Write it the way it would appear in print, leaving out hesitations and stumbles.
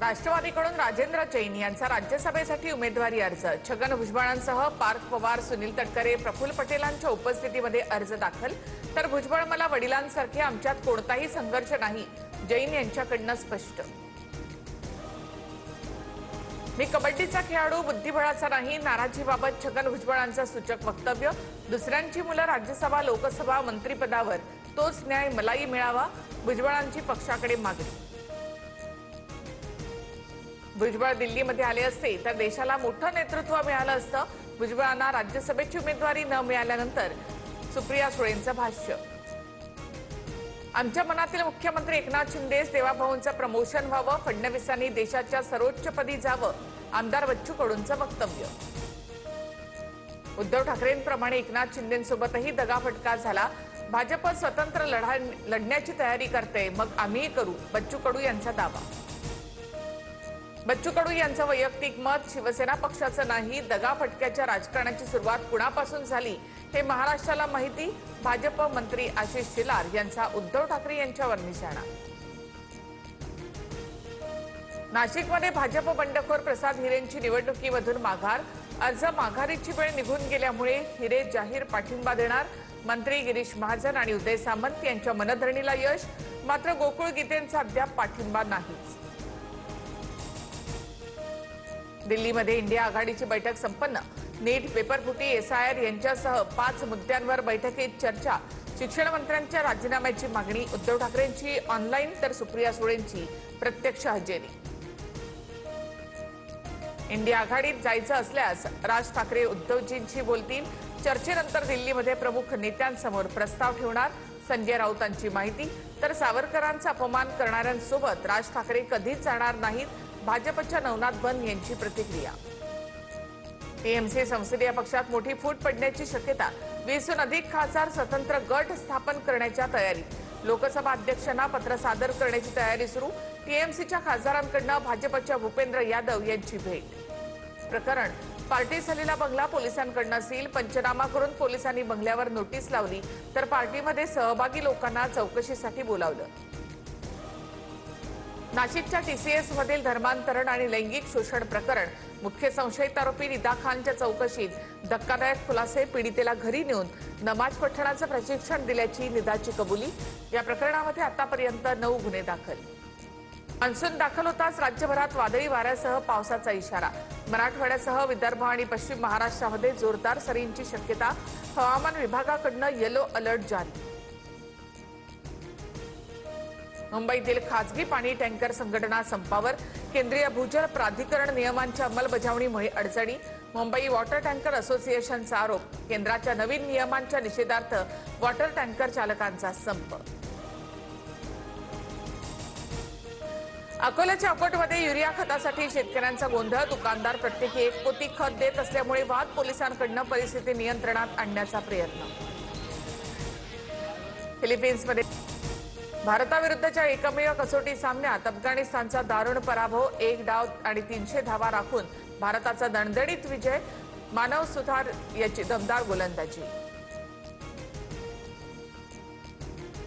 राष्ट्रवादीकडून राजेंद्र जैन यांचा राज्यसभेसाठी उमेदवारी अर्ज। छगन भुजबळांसह पार्थ पवार, सुनील तटकरे, प्रफुल्ल पटेलांच्या उपस्थितीमध्ये अर्ज दाखल। तर भुजबळ मला वडिलांसारखे, आमच्यात कोणताही संघर्ष नाही, जैन यांच्याकडून स्पष्ट। मी कबड्डीचा खेळाडू, बुद्धिबळाचा नाही, नाराजीबाबत छगन भुजबळांचं सूचक वक्तव्य। दुसऱ्यांची मुलं राज्यसभा, लोकसभा, मंत्रिपदावर, तोच न्याय मलाही मिळावा, भुजबळांची पक्षाकडे मागणी। भुजबळ दिल्लीमध्ये आले असते तर देशाला मोठं नेतृत्व मिळालं असतं। भुजबळांना राज्यसभेची उमेदवारी न मिळाल्यानंतर सुप्रिया सुळेंचं भाष्य। आमच्या मनातील मुख्यमंत्री एकनाथ शिंदेच, देवाभाऊंचं प्रमोशन व्हावं, फडणवीसांनी देशाच्या सर्वोच्चपदी जावं, आमदार बच्चू कडूंचं वक्तव्य। उद्धव ठाकरेंप्रमाणे एकनाथ शिंदेंसोबतही दगाफटका झाला। भाजप स्वतंत्र लढण्याची तयारी करते, मग आम्हीही करू, बच्चू कडू यांचा दावा। बच्चू कडू यांचं वैयक्तिक मत, शिवसेना पक्षाचं नाही, दगाफटक्याच्या राजकारणाची सुरुवात कुणापासून झाली हे महाराष्ट्राला माहिती। भाजप मंत्री आशिष शेलार यांचा उद्धव ठाकरे यांच्यावर निशाणा। नाशिकमध्ये भाजप बंडखोर प्रसाद हिरेंची निवडणुकीमधून माघार। अर्ज माघारीची वेळ निघून गेल्यामुळे हिरे जाहीर पाठिंबा देणार। मंत्री गिरीश महाजन आणि उदय सामंत यांच्या मनधरणीला यश, मात्र गोकुळ गीतेंचा अद्याप पाठिंबा नाहीच। दिल्लीमध्ये इंडिया आघाडीची बैठक संपन्न। नीट, पेपरफुटी, एसआयआर यांच्यासह 5 मुद्द्यांवर बैठकीत चर्चा। शिक्षण मंत्र्यांच्या राजीनाम्याची मागणी। उद्धव ठाकरेंची ऑनलाईन तर सुप्रिया सुळेंची प्रत्यक्ष हजेरी। इंडिया आघाडीत जायचं असल्यास राज ठाकरे उद्धवजींशी बोलतील। चर्चेनंतर दिल्लीमध्ये प्रमुख नेत्यांसमोर प्रस्ताव ठेवणार। संजय राऊतांची माहिती। तर सावरकरांचा अपमान करणाऱ्यांसोबत राज ठाकरे कधीच जाणार नाहीत, भाजपच्या नवनाथ बन यांची प्रतिक्रिया। टीएमसी संसदीय पक्षात मोठी फूट पडण्याची शक्यता। 20हून अधिक खासदार स्वतंत्र गट स्थापन करण्याच्या तयारीत। लोकसभा अध्यक्षांना पत्र सादर करण्याची तयारी सुरू। टीएमसीच्या खासदारांकडून भाजपच्या भूपेंद्र यादव यांची भेट। प्रकरण पार्टी झालेला बंगला पोलिसांकडून सील। पंचनामा करून पोलिसांनी बंगल्यावर नोटीस लावली, तर पार्टीमध्ये सहभागी लोकांना चौकशीसाठी बोलावलं। नाशिकच्या टीसीएस मधील धर्मांतरण आणि लैंगिक शोषण प्रकरण। मुख्य संशयित आरोपी निदा खानच्या चौकशीत धक्कादायक खुलासे। पीडितेला घरी नेऊन नमाज पठणाचं प्रशिक्षण दिल्याची निदाची कबुली। या प्रकरणामध्ये आतापर्यंत 9 गुन्हे दाखल। मान्सून दाखल होताच राज्यभरात वादळी वाऱ्यासह पावसाचा इशारा। मराठवाड्यासह विदर्भ आणि पश्चिम महाराष्ट्रामध्ये जोरदार सरींची शक्यता। हवामान विभागाकडून येलो अलर्ट जारी। मुंबईतील खासगी पाणी टँकर संघटना संपावर। केंद्रीय भूजल प्राधिकरण नियमांच्या अंमलबजावणीमुळे अडचणी। मुंबई वॉटर टँकर असोसिएशनचा आरोप। केंद्राच्या नवीन नियमांच्या निषेधार्थ वॉटर टँकर चालकांचा संप। अकोल्याच्या अकोटमध्ये युरिया खतासाठी शेतकऱ्यांचा गोंधळ। दुकानदार प्रत्येकी 1 पोती खत देत असल्यामुळे वाद। पोलिसांकडून परिस्थिती नियंत्रणात आणण्याचा प्रयत्न। फिलिपिन्समध्ये भारताविरुद्धच्या एकमेव कसोटी सामन्यात अफगाणिस्तानचा दारुण पराभव। 1 डाव आणि 300 धावा राखून भारताचा दणदणीत विजय। मानव सुतार याची दमदार गोलंदाजी।